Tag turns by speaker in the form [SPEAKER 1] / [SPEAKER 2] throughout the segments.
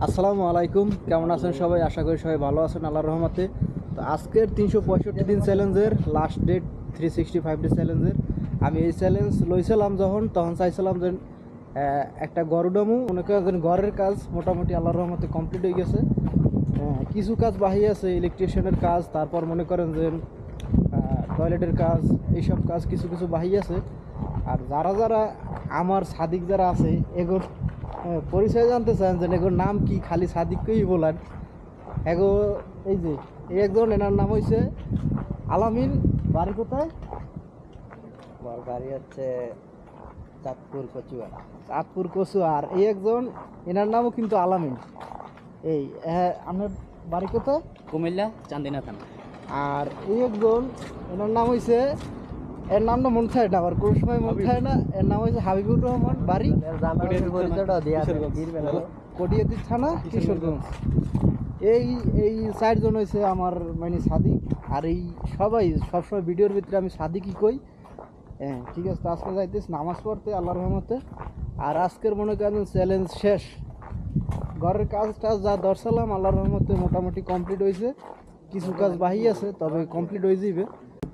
[SPEAKER 1] আসসালামু আলাইকুম, কেমন আছেন সবাই? আশা করি সবাই ভালো আছেন আল্লাহর রহমতে। তো আজকের 365 দিন চ্যালেঞ্জের লাস্ট ডেট, 365 ডে চ্যালেঞ্জের আমি এই চ্যালেঞ্জ লইছিলাম তখন চাইছিলাম যে একটা গরুডামু মনে করেন ঘরের কাজ মোটামুটি আল্লাহর রহমতে কমপ্লিট হয়ে গেছে। কিছু কাজ বাকি আছে, ইলেকট্রিশিয়ানের কাজ, তারপর মনে করেন যে টয়লেটের কাজ, এইসব কাজ কিছু কিছু বাকি আছে। আর যারা যারা আমার সাদিক যারা আছে এগোর পরিচয় জানতে চান যে এগোর নাম কি, খালি সাদিককেই বলেন। এগো এই যে এই একজন, এনার নাম হয়েছে আলামিন। বাড়ি কোথায়?
[SPEAKER 2] আমার বাড়ি হচ্ছে
[SPEAKER 1] চাঁদপুর কচুয়া। আর এই একজন, এনার নামও কিন্তু আলামিন। এই আপনার বাড়ি কোথায়?
[SPEAKER 2] কুমিল্লা চান্দিনা থানা।
[SPEAKER 1] আর এই একজন, এনার নাম হয়েছে, এর নামটা মন খায় না, আবার কোনো সময় মন খায় না। এর নাম হয়েছে হাবিবুর রহমান, বাড়ি কটিয়াদি থানা, কিশোরগঞ্জ। এই এই চারজন হয়েছে আমার মানে সাদিক। আর এই সবাই সবসময় ভিডিওর ভিতরে আমি সাদিকই কই। হ্যাঁ ঠিক আছে, তো আজকে যাইতেছি নামাজ পড়তে আল্লাহর রহমতে। আর আজকের মনে করেন চ্যালেঞ্জ শেষ। ঘরের কাজ টাজ যা দর্শালাম আল্লাহর রহমতে মোটামুটি কমপ্লিট হয়েছে। কিছু কাজ বাকি আছে, তবে কমপ্লিট হয়ে যাবে।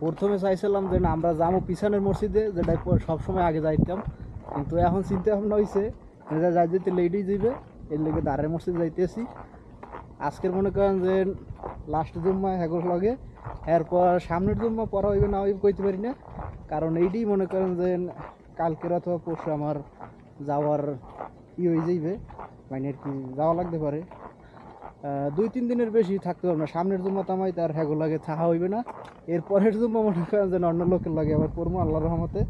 [SPEAKER 1] প্রথমে চাইছিলাম যে না আমরা যাবো পিছনের মসজিদে, যেটা সবসময় আগে যাইতাম, কিন্তু এখন চিন্তা ভাবনা হয়েছে যাই যেতে লেটই যাবে, এর লেগে দাঁড়ের মসজিদ যাইতেছি। আজকের মনে করেন যে লাস্ট জুম্মা হেগোর লগে, এরপর সামনের জুম্মা পড়া হইবে না হইবে কইতে পারি না, কারণ এইটাই মনে করেন যে কালকের অথবা পরশু আমার যাওয়ার হয়ে যাইবে, মানে আর কি যাওয়া লাগতে পারে। 2-3 দিনের বেশি থাকতে পারবো না। সামনের জুম্মা তামাই তার হেগো লাগে থাকা হইবে না। এরপরের জুম্মা মনে করেন যে অন্য লোকের লাগে আবার পড়বো আল্লাহর রহমতে।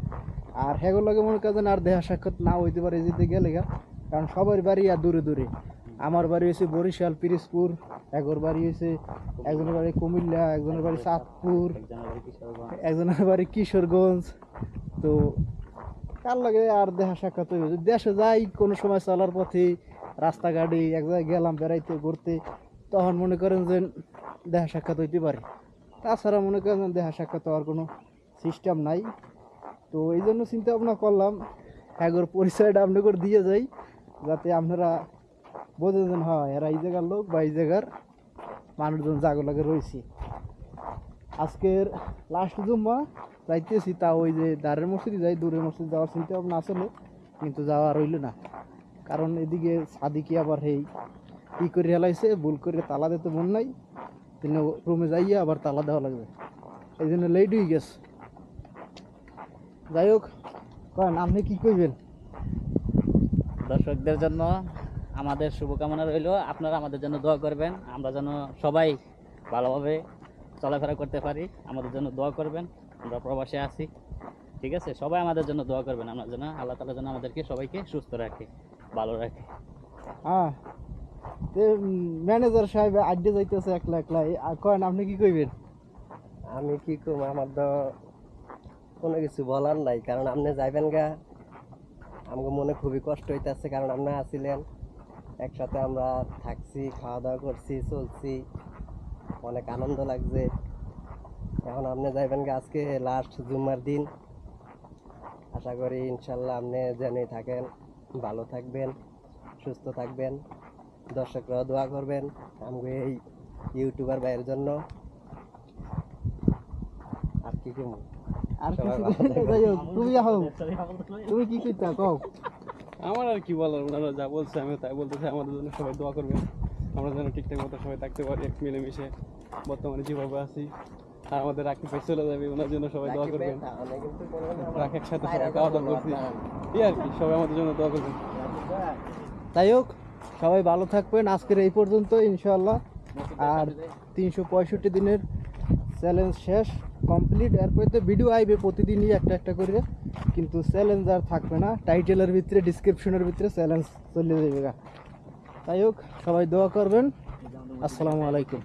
[SPEAKER 1] আর হেগোর লাগে মনে করেন আর দেহা সাক্ষাৎ না হইতে পারে যেতে গেলে, কারণ সবার বাড়ি আর দূরে দূরে। আমার বাড়ি হয়েছে বরিশাল পিরিজপুর, এগোর বাড়ি হয়েছে, একজনের বাড়ি কুমিল্লা, একজনের বাড়ি চাঁদপুর, একজনের বাড়ি কিশোরগঞ্জ। তো কার লাগে আর দেখা সাক্ষাৎ হইবে? যদি দেশে যাই কোনো সময় চলার পথে রাস্তাঘাটে এক জায়গায় গেলাম বেড়াইতে ঘুরতে, তখন মনে করেন যে দেখা সাক্ষাৎ হইতে পারে। তাছাড়া মনে করেন দেখা সাক্ষাৎ হওয়ার কোনো সিস্টেম নাই। তো এই জন্য চিন্তা ভাবনা করলাম একবার পরিচয়টা আপনাদের দিয়ে যাই, যাতে আপনারা বোঝেন যে হয় এরা এই জায়গার লোক বা এই জায়গার মানুষজন জাগো লাগে রয়েছি। আজকের লাস্ট জুম্মা যাইতেছি, তা ওই যে দাঁড়ের মসজিদে যাই, দূরের মসজিদ যাওয়ার চিন্তা ভাবনা আসলে, কিন্তু যাওয়া রইল না। কারণ এদিকে সাদিকি আবার ই করে হেলাইছে, ভুল করে তালা দিতে মন নাই, তিনি রুমে যাইয়া আবার তালা দেওয়া লাগবে, এই জন্য লেট হয়ে গেছে। যাই হোক, কেন আপনি কি কইবেন?
[SPEAKER 2] দর্শকদের জন্য আমাদের শুভকামনা রইল, আপনারা আমাদের জন্য দোয়া করবেন, আমরা যেন সবাই ভালোভাবে চলাফেরা করতে পারি। আমাদের জন্য দোয়া করবেন, আমরা প্রবাসে আছি, ঠিক আছে? সবাই আমাদের জন্য দোয়া করবেন, আমরা যেন আল্লাহ তাআলা যেন আমাদেরকে সবাইকে সুস্থ রাখে, ভালো রাখে।
[SPEAKER 1] হ্যাঁ, ম্যানেজার সাহেব আড্ডে যাইতেছে একলা একলা, কেন আপনি কি কইবেন?
[SPEAKER 2] আমি কি করবো, আমার তো কোনো কিছু বলার নাই, কারণ আপনি যাইবেন গা, আমাকে মনে খুবই কষ্ট হইতেছে, কারণ আপনি আসিলেন, একসাথে আমরা থাকছি, খাওয়া দাওয়া করছি, চলছি, অনেক আনন্দ লাগছে। এখন আপনি যাইবেন গা, আজকে লাস্ট জুম্মার দিন। আশা করি ইনশাল্লাহ আপনি জেনেই থাকেন, ভালো থাকবেন, সুস্থ থাকবেন, দর্শকরাও দোয়া করবেন আমাকে এই ইউটিউবার ভাইয়ের জন্য। আর কি করবো,
[SPEAKER 1] তুমি কি করতে কও?
[SPEAKER 3] আমার আর কি বলার, ওনারা যা বলছে আমি তাই বলতেছি। আমাদের জন্য সবাই দোয়া করবেন, আমরা যেন ঠিকঠাক মতো সবাই থাকতে পারি, এক মিলেমিশে বর্তমানে যেভাবে আছি। আর আমাদের রাখি ভাই চলে যাবে, ওনার জন্য সবাই দোয়া করবেন। রাখ একসাথে সবাই খাওয়া দাওয়া করছি, এই আর কি, সবাই আমাদের জন্য দোয়া করবেন।
[SPEAKER 1] যাই হোক, সবাই ভালো থাকবেন। আজকের এই পর্যন্ত ইনশাআল্লাহ। আর 365 দিনের চ্যালেঞ্জ শেষ, কমপ্লিট। এরপরে তো ভিডিও আইবে প্রতিদিনই একটা একটা করে, কিন্তু চ্যালেঞ্জ আর থাকবে না। টাইটেলের ভিতরে, ডিসক্রিপশনের ভিতরে চ্যালেঞ্জ চলে যাবে। যাই হোক, সবাই দোয়া করবেন। আসসালামু আলাইকুম।